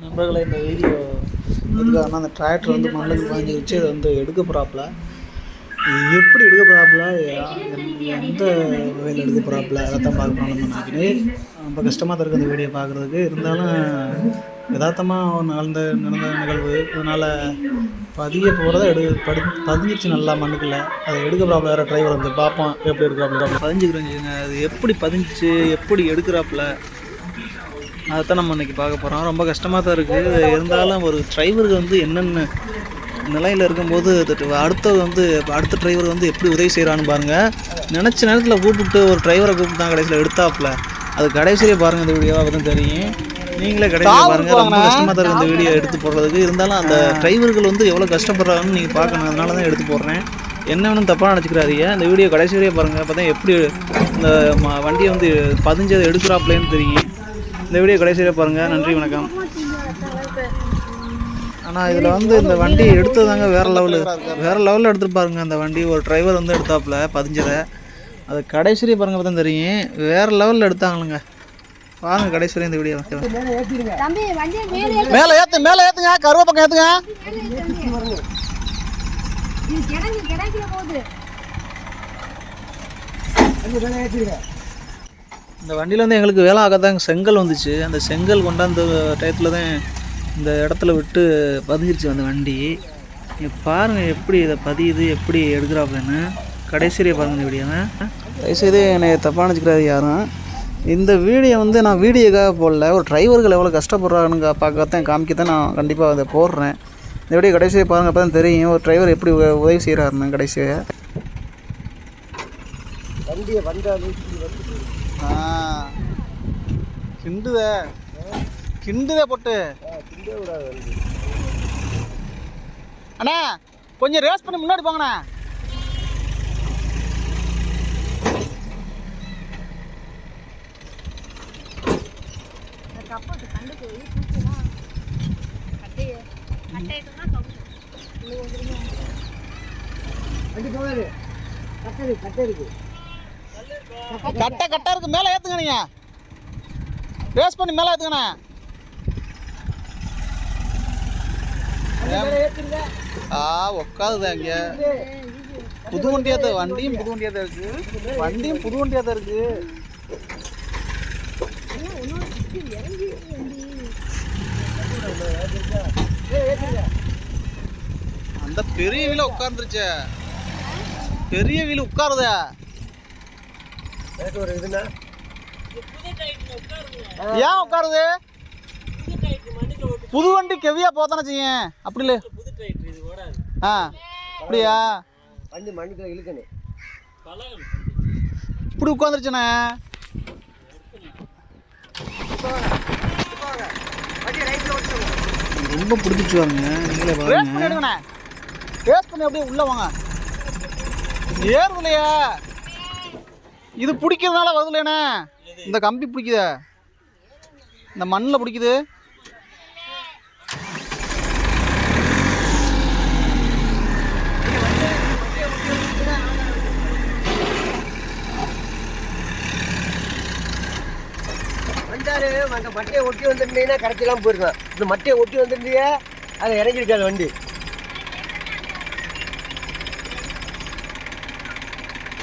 நண்பர்களை இந்த வீடியோ எதுக்காகனா அந்த டிராக்டர் வந்து மண்ணுக்கு பாஞ்சு வச்சு அதை வந்து எடுக்க போகிறாப்புல. எப்படி எடுக்க போகிறாப்புல, எந்த வகையில் எடுக்க போகிறாப்புல அதைத்தான் பார்க்கணும். நம்ம நினைக்கினே ரொம்ப கஷ்டமாக தான் இருக்குது அந்த வீடியோ பார்க்குறதுக்கு. இருந்தாலும் யதார்த்தமாக நடந்த நிகழ்வு, அதனால் பதிய போகிறத பதிஞ்சிச்சு நல்லா மண்ணுக்குள்ளே. அதை எடுக்க போகிறாப்புல வேறு டிரைவர் வந்து பார்ப்போம் எப்படி எடுக்கிறாப்புல. பதிஞ்சுக்கிறோங்க, அது எப்படி பதிஞ்சிச்சு, எப்படி எடுக்கிறாப்புல அதைத்தான் நம்ம இன்றைக்கி பார்க்க போகிறோம். ரொம்ப கஷ்டமாக தான் இருக்குது. இருந்தாலும் ஒரு டிரைவருக்கு வந்து என்னென்ன நிலையில் இருக்கும்போது அடுத்த டிரைவர் வந்து எப்படி உதவி செய்கிறான்னு பாருங்கள். நினச்ச நேரத்தில் கூப்பிட்டு ஒரு டிரைவரை கூப்பிட்டு தான் கடைசியில் எடுத்தாப்புல. அது கடைசியிலே பாருங்கள், இந்த வீடியோவாக தான் தெரியும். நீங்களே கடைசியில் பாருங்கள். ரொம்ப கஷ்டமாக தான் இருக்குது இந்த வீடியோ எடுத்து போடுறதுக்கு. இருந்தாலும் அந்த டிரைவர்கள் வந்து எவ்வளோ கஷ்டப்படுறாங்கன்னு நீங்கள் பார்க்கணும். அதனால தான் எடுத்து போடுறேன். என்ன வேணும் தப்பாக நினச்சிக்கிறாதீங்க. இந்த வீடியோ கடைசி வரையே பாருங்கள். அப்போ தான் எப்படி இந்த வண்டியை வந்து பதிஞ்சதை எடுக்கிறாப்புலேன்னு தெரியும். இந்த வீடியோ கடைசியில் பாருங்கள். நன்றி, வணக்கம். ஆனால் இதில் வந்து இந்த வண்டி எடுத்ததாங்க வேறு லெவலில் எடுத்துருப்பாருங்க. அந்த வண்டி ஒரு டிரைவர் வந்து எடுத்தாப்புல பதிஞ்சதை. அது கடைசியிலே பாருங்கள், பார்த்தா தெரியும். வேறு லெவலில் எடுத்தாங்களுங்க. பாருங்கள் கடைசியிலே இந்த வீடியோ. மேலே ஏற்றுங்க, கருவ பக்கம் ஏற்றுங்க. இந்த வண்டியில் வந்து எங்களுக்கு வேலை ஆகத்தாங்க செங்கல் வந்துச்சு. அந்த செங்கல் கொண்டாந்த டயத்தில் தான் இந்த இடத்துல விட்டு பதிஞ்சிருச்சு அந்த வண்டி. பாருங்கள் எப்படி இதை பதியுது, எப்படி எடுக்கிறாப்புலன்னு. கடைசியிலே பாருங்கள் இந்த வீடியோவை. தயவுசெய்து என்னை தப்பாக நினச்சிக்கிறாரு யாரும். இந்த வீடியோ வந்து நான் வீடியோக்காக போடல, ஒரு டிரைவர்கள் எவ்வளோ கஷ்டப்படுறாங்கன்னு பார்க்கத்தான் காமிக்கத்தான் நான் கண்டிப்பாக அதை போடுறேன். இந்த வீடியோ கடைசியை பாருங்கள், அப்போ தான் தெரியும் ஒரு டிரைவர் எப்படி உதவி செய்கிறாருன்னு. கடைசியை வண்டியை கிண்டுதே போட்டு அண்ணா கொஞ்சம் ரேஸ் பண்ணி முன்னாடி போங்கண்ணா. கட்டா இருக்கு, மேலே ஏத்துங்க. நீங்க ரேஸ் பண்ணி மேலே ஏத்துங்கண்ணா. உக்காதுது அங்கே புது வண்டியாக தான், வண்டியும் புது வண்டியாக தான் இருக்கு. அந்த பெரிய வீல உட்கார்ந்துருச்சு, பெரிய வீல் உட்காருத. ஏன் உட்காருது? புது வண்டி கெவியா போதானே செய்யும். அப்படி இல்லை, அப்படியா? வண்டி மண்ணுக்குள்ள இழுக்கணும், இப்படி உட்காந்துருச்சுண்ணே. ரொம்ப பிடிச்சிச்சு வாங்க. நீங்களே பாருங்க. ரேஸ் பண்ணி அப்படியே உள்ள வாங்க. ஏறுதுலையா? இது பிடிக்கிறதுனால வருதுலேண்ணே. இந்த கம்பி பிடிக்குத, இந்த மண்ணில் பிடிக்குது. அந்த மட்டையை ஒட்டி வந்துருந்தீங்கன்னா கரைச்செல்லாம் போயிருக்கலாம். இந்த மட்டையை ஒட்டி வந்துருந்தீங்க, அதை இறங்கிருக்காது வண்டி.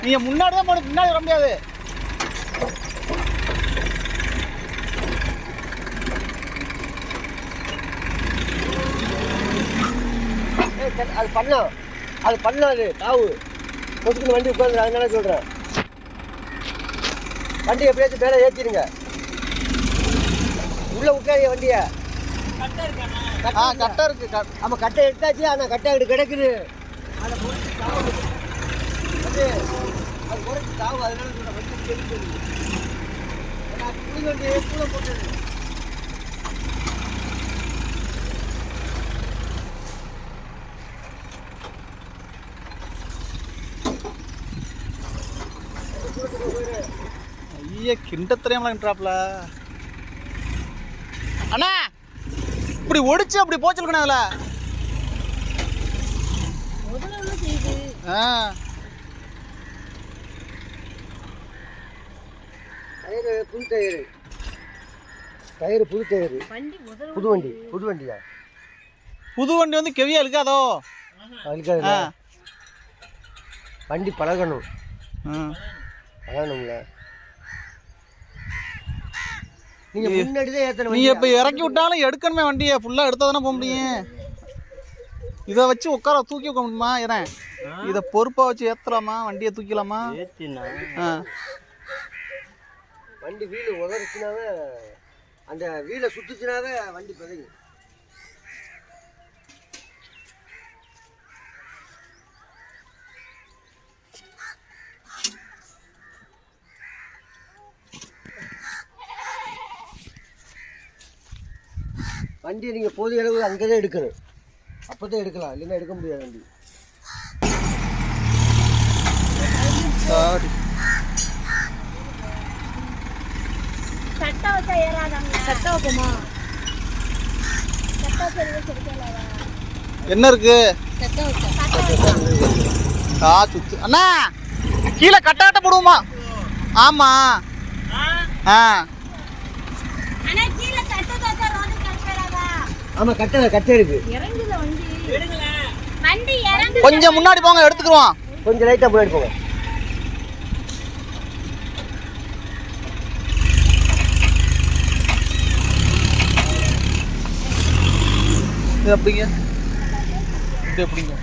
நீங்க முன்னாடி தான் போன, பின்னாடி வர முடியாது. அது பண்ணலாம் அது தாவு பொசுக்குன்னு வண்டி உட்காந்து. அதனால சொல்றேன், வண்டி எப்படியாச்சும் மேலே ஏற்றிடுங்க. உள்ள உட்காரிய வண்டிய. கட்டை இருக்கு. நம்ம கட்டை எடுத்தாச்சு, ஆனால் கட்டை அங்கிட்டு கிடக்குது. அதை பொறுத்து தாவு, அது பொறுத்து தாவு. அதனால சொல்றேன், வண்டி தெரிஞ்சு புளி வண்டி கூட போட்டது. ஐயா கிண்ட தெரியாமலான்றாப்ல. அண்ணா இப்படி ஒடிச்சு அப்படி போச்சிருக்கணும். அதில் டயரு புது டயரு டயரு புது டயரு, புது வண்டியா? புது வண்டி வந்து கெவியா இருக்காதோ? அதுக்காக வண்டி பழகணும்ல. நீங்க முன்னாடி தான் ஏத்தணும். நீங்க இப்ப இறக்கி விட்டாலும் எடுக்கணுமே வண்டியை ஃபுல்லா எடுத்தா தானே போக முடியும். இதை வச்சு உட்கார தூக்கி வைக்க முடியுமா? ஏன்னா இதை பொறுப்பா வச்சு ஏத்தலாமா? வண்டியை தூக்கலாமா? வண்டி வீடு உதறிச்சுனாவே, அந்த வீலை சுத்துச்சுனாவே வண்டி பதவி. வண்டியை நீங்கள் போதிய அளவு அங்கே தான் எடுக்கணும். அப்போ தான் எடுக்கலாம், இல்லைன்னா எடுக்க முடியாது வண்டி. என்ன இருக்கு? சுத்து அண்ணா கீழே கட்டாட்ட போடுவோமா? ஆமா. ஆமா, கட்டை இருக்கு. கொஞ்சம் முன்னாடி போங்க, எடுத்துக்குவோம். கொஞ்சம் லைட்டா முன்னாடி போங்க. இது அப்படிங்க, இது எப்படிங்க?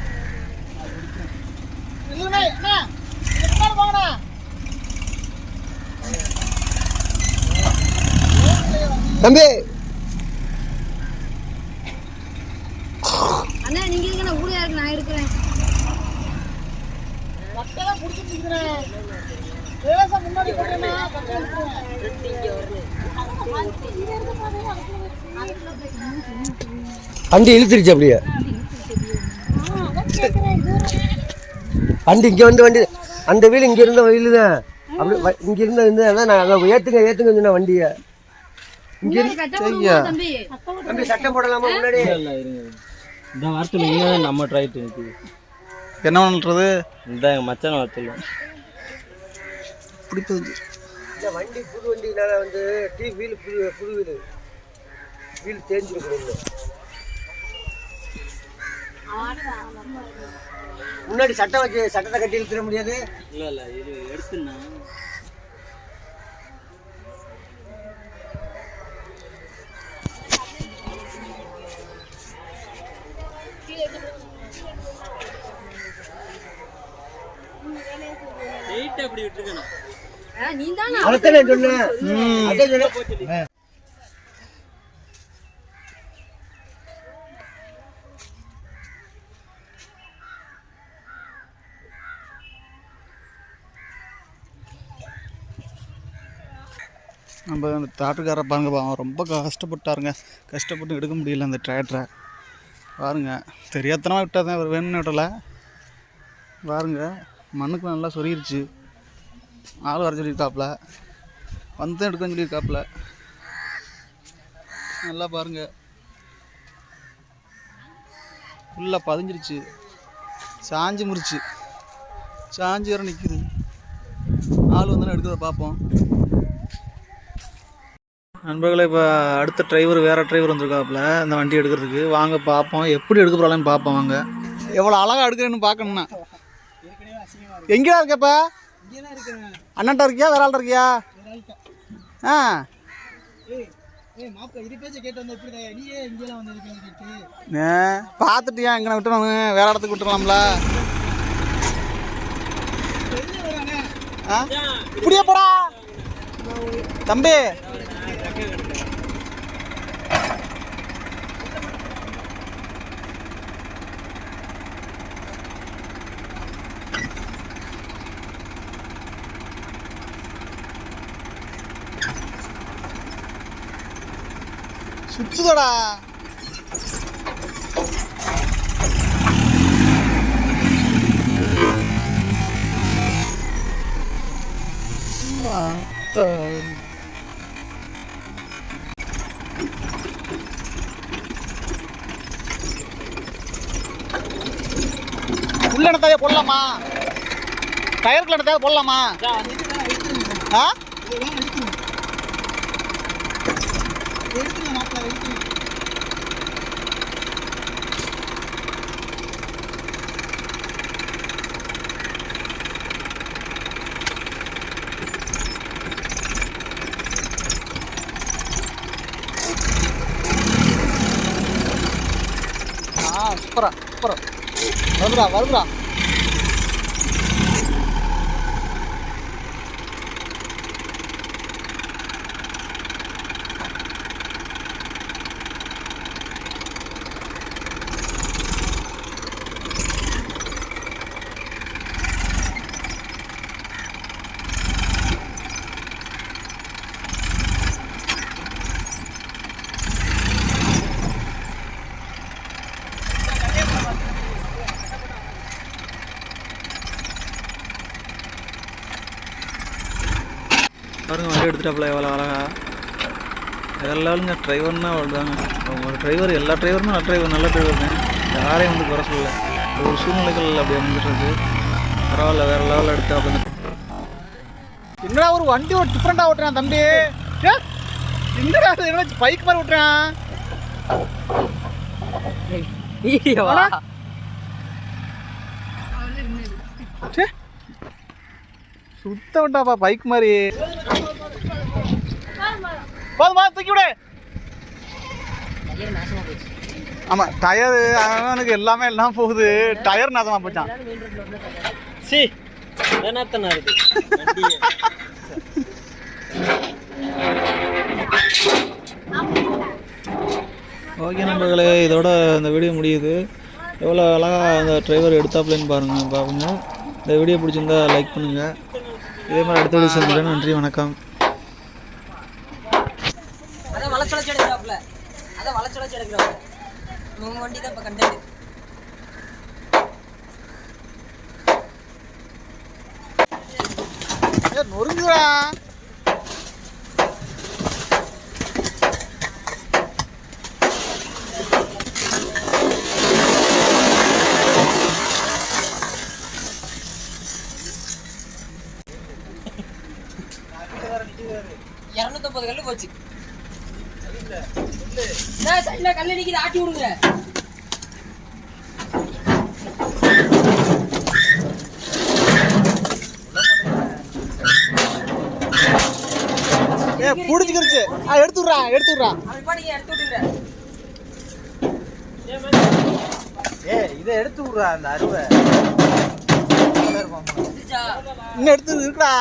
தம்பி அண்ணா, நீங்க இருக்கீங்க, ஊழியா இருக்கு, நான் இருக்கிறேன். வண்டி இழுத்துருச்சு அப்படியே. வண்டி இங்கே வந்து வண்டி அந்த வீடு இங்கே இருந்த வீடு தான். அப்படி இங்கே இருந்தா நான் ஏற்றுங்க சொன்ன வண்டியை. இங்கே தம்பி சட்டம் போடலாமா முன்னாடி? இந்த வாரத்தில் இங்கே தான் நம்ம ட்ரைட்டு இருக்குது. என்ன பண்ணுறது? இந்த மச்சான வாரத்தில் பிடிப்பது. இந்த வண்டி புது வண்டினால வந்து வீல் புது வீல் தேஞ்சிருக்கணும். முன்னாடி சட்டத்தை கட்டி இழுத்துட முடியாது. இல்லை இது எடுத்துன்னா அப்படி விட்டுருக்கணும். அதான் சொன்னேன். நம்ம அந்த தாட்டுக்கார பாருங்க, அவன் ரொம்ப கஷ்டப்பட்டாருங்க. கஷ்டப்பட்டு எடுக்க முடியல அந்த டிராக்டரை. பாருங்க, தெரியாதனமாக விட்டாதான் அவர் வேணும்னு விட்டலை. பாருங்க, மண்ணுக்கு நல்லா சொருகிருச்சு. ஆள் வர சொல்லியிருக்காப்புல, வந்து எடுக்கன்னு சொல்லியிருக்காப்புல. நல்லா பாருங்க, ஃபுல்லாக பதிஞ்சிருச்சு, சாஞ்சி முறிச்சு, சாஞ்சி வர நிற்குது. ஆள் வந்தாலும் எடுக்கிறத பார்ப்போம். நண்பர்களே, இப்போ அடுத்த டிரைவர், வேறு டிரைவர் வந்திருக்காப்புல இந்த வண்டி எடுக்கிறதுக்கு. வாங்க பார்ப்போம், எப்படி எடுக்க போகலான்னு பார்ப்போம். வாங்க, எவ்வளோ அழகாக எடுக்கிறேன்னு பார்க்கணுண்ணா. எங்கேயா இருக்கப்பா? அண்ணன்ட்ட இருக்கியா, வேற ஆள்கிட்ட இருக்கியா? பார்த்துட்டியா? எங்கே விட்டுறோம், வேற இடத்துக்கு விட்டுறலாம்ல. இப்படியே போடா தம்பி. சுத்துதடா. உள்ள என்னத்தையே போடலாமா? டயருக்குள்ள என்னத்தையாவது போடலாமா? எடுத்துருங்க மாப்பிள்ள எடுத்துருங்க. சூப்பரா சூப்பரா வருதுடா வருதுடா. பாருங்க வண்டி எடுத்துட்டாப்புல எவ்வளோ அழகா. எல்லாருங்க டிரைவர்னா அவ்வளோதாங்க. ஒரு டிரைவர் எல்லா டிரைவருமே நல்ல டிரைவர் தான். யாரையும் வந்து குறை சொல்லலை. ஒரு சூழ்நிலைகள் அப்படி வந்துடுறது. பரவாயில்ல வேறு லெவலில் எடுத்தாப்புல. என்னடா ஒரு வண்டி ஒரு டிஃப்ரெண்டாக ஓட்டுறான் தம்பி. என்னடா என்ன பைக் மாதிரி ஓட்டுறான். சுத்த விட்டாப்பா பைக் மாதிரி. போதுமா தூக்கி விடு. ஆமாம் டயரு அவனுக்கு எல்லாம் போகுது. டயர் நாசமாக போச்சான். சி என்னத்தனா இருக்கு ஓகே நண்பர்களே, இதோட இந்த வீடியோ முடியுது. எவ்வளோ அழகாக அந்த டிரைவர் எடுத்தாப்லன்னு பாருங்க. இந்த வீடியோ பிடிச்சிருந்தா லைக் பண்ணுங்கள். இதே மாதிரி அடுத்த வீடியோ சந்திக்கிறேன். நன்றி வணக்கம். அதான் வளச்சொலச்சு எடுக்கிறாப்புல. உங்க வண்டி தான் இப்போ கண்டென்ட். நொறுங்குடா. $250 கல்லு போச்சு. சைட்ல கல்லு நிக்குது, ஆட்டி விடுங்க. பிடிச்சிக்கிருச்சு. எடுத்துடுறா அப்படி பாட்டிங்க எடுத்து விட்டுங்க. இதை எடுத்து விட்றா அந்த அருவை வந்துச்சா? இன்னும் எடுத்து இருக்குடா.